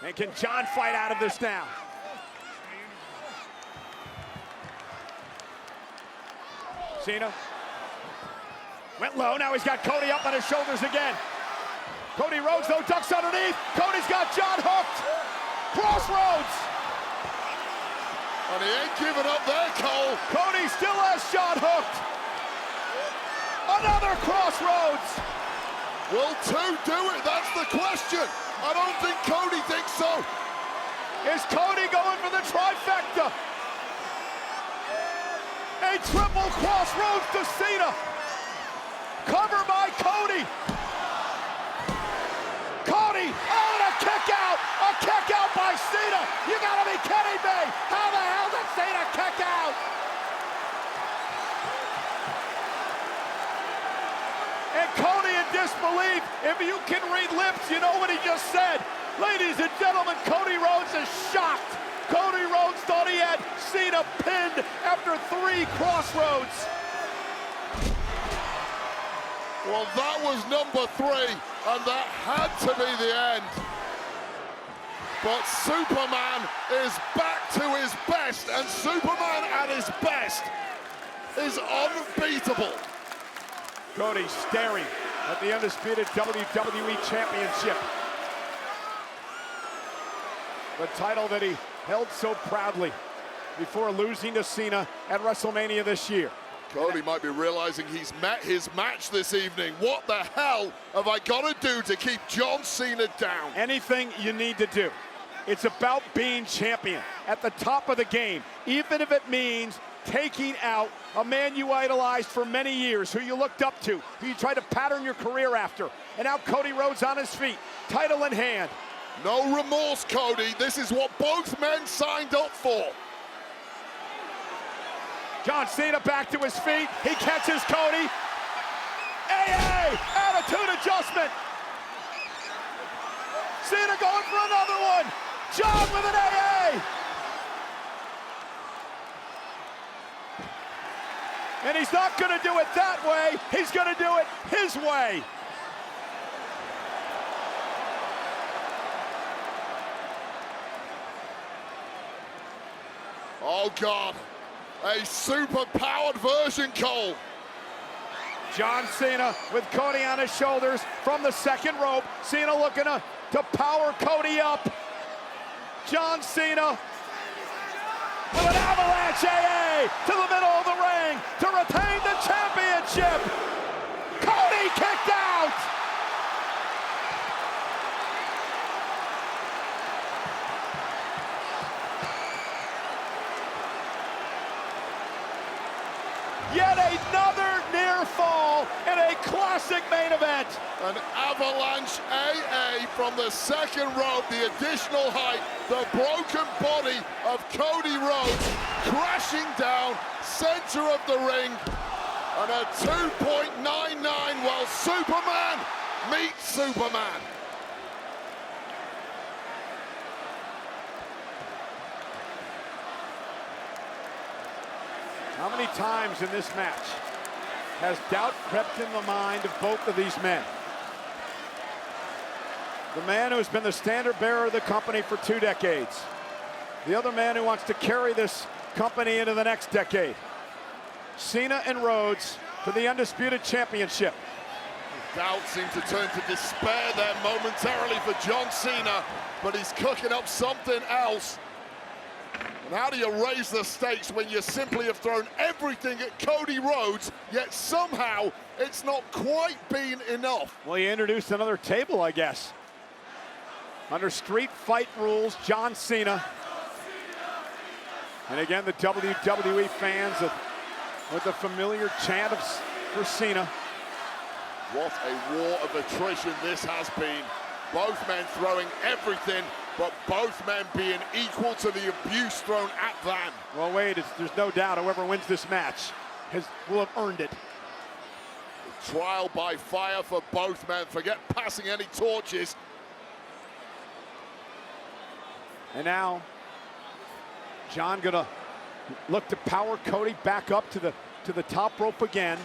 And can John fight out of this now? Cena went low. Now he's got Cody up on his shoulders again. Cody Rhodes, though, ducks underneath. Cody's got John hooked. Crossroads. And he ain't giving up there, Cole. Cody still has John hooked. Another crossroads. Will two do it? That's the question. I don't think Cody thinks so. Is Cody going for the trifecta? A triple crossroads to Cena. Cover by Cody. Cody, oh, and a kick out. A kick out by Cena. You gotta be kidding me. How the hell did Cena kick out? And Cody in disbelief. If you can read lips, you know what he just said. Ladies and gentlemen, Cody Rhodes is shocked. Cody Rhodes thought he had Cena pinned after 3 crossroads. Well, that was number 3, and that had to be the end. But Superman is back to his best, and Superman at his best is unbeatable. Cody staring at the Undisputed WWE Championship. The title that he held so proudly before losing to Cena at WrestleMania this year. Cody might be realizing he's met his match this evening. What the hell have I got to do to keep John Cena down? Anything you need to do. It's about being champion at the top of the game, even if it means taking out a man you idolized for many years, who you looked up to, who you tried to pattern your career after. And now Cody Rhodes on his feet, title in hand. No remorse, Cody. This is what both men signed up for. John Cena back to his feet. He catches Cody. AA, attitude adjustment. Cena going for another one. John with an AA. And he's not going to do it that way. He's going to do it his way. Oh, God. A super-powered version, Cole. John Cena with Cody on his shoulders from the second rope. Cena looking to power Cody up. John Cena with an avalanche AA to the middle of the ring to retain the championship. Cody kicked out. Yet another near fall in a classic main event. An avalanche AA from the second rope, the additional height, the broken body of Cody Rhodes crashing down center of the ring. And a 2.99 while Superman meets Superman. How many times in this match has doubt crept in the mind of both of these men? The man who's been the standard bearer of the company for 2 decades. The other man who wants to carry this company into the next decade. Cena and Rhodes for the Undisputed Championship. Doubt seemed to turn to despair there momentarily for John Cena, but he's cooking up something else. And how do you raise the stakes when you simply have thrown everything at Cody Rhodes, yet somehow it's not quite been enough? Well, you introduced another table, I guess. Under street fight rules, John Cena. And again, the WWE fans with the familiar chant for Cena. What a war of attrition this has been. Both men throwing everything, but both men being equal to the abuse thrown at them. Well, wait, there's no doubt whoever wins this match will have earned it. Trial by fire for both men. Forget passing any torches. And now, John gonna look to power Cody back up to the top rope again.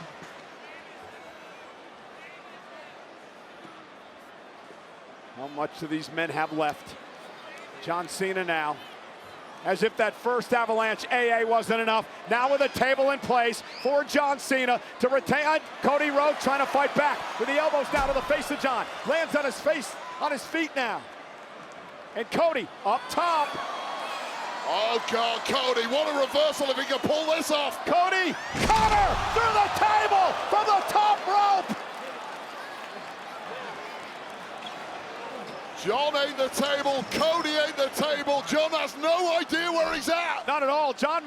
How much do these men have left? John Cena now, as if that first avalanche AA wasn't enough. Now with a table in place for John Cena to retain. Cody Rhodes trying to fight back with the elbows down to the face of John. Lands on his face, on his feet now. And Cody up top. Oh God, Cody, what a reversal if he can pull this off. Cody, cutter through the table from the top rope. John ain't the table, Cody ain't the table. John has no idea where he's at. Not at all. John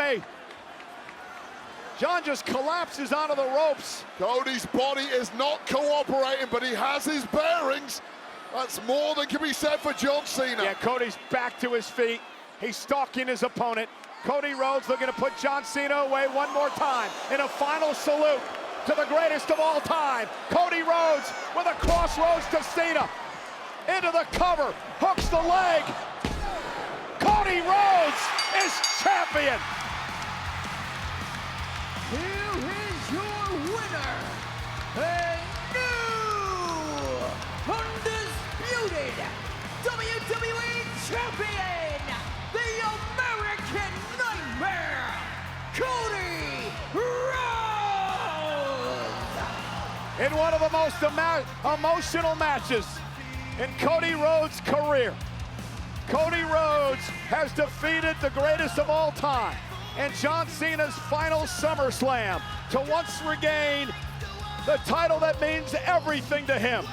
just collapses onto the ropes. Cody's body is not cooperating, but he has his bearings. That's more than can be said for John Cena. Yeah, Cody's back to his feet. He's stalking his opponent. Cody Rhodes looking to put John Cena away one more time in a final salute to the greatest of all time. Cody Rhodes with a crossroads to Cena. Into the cover, hooks the leg. Cody Rhodes is champion. Here is your winner, a new Undisputed WWE Champion, the American Nightmare, Cody Rhodes. In one of the most emotional matches in Cody Rhodes' career, Cody Rhodes has defeated the greatest of all time in John Cena's final SummerSlam to once regain the title that means everything to him,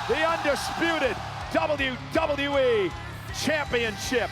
the Undisputed WWE Championship.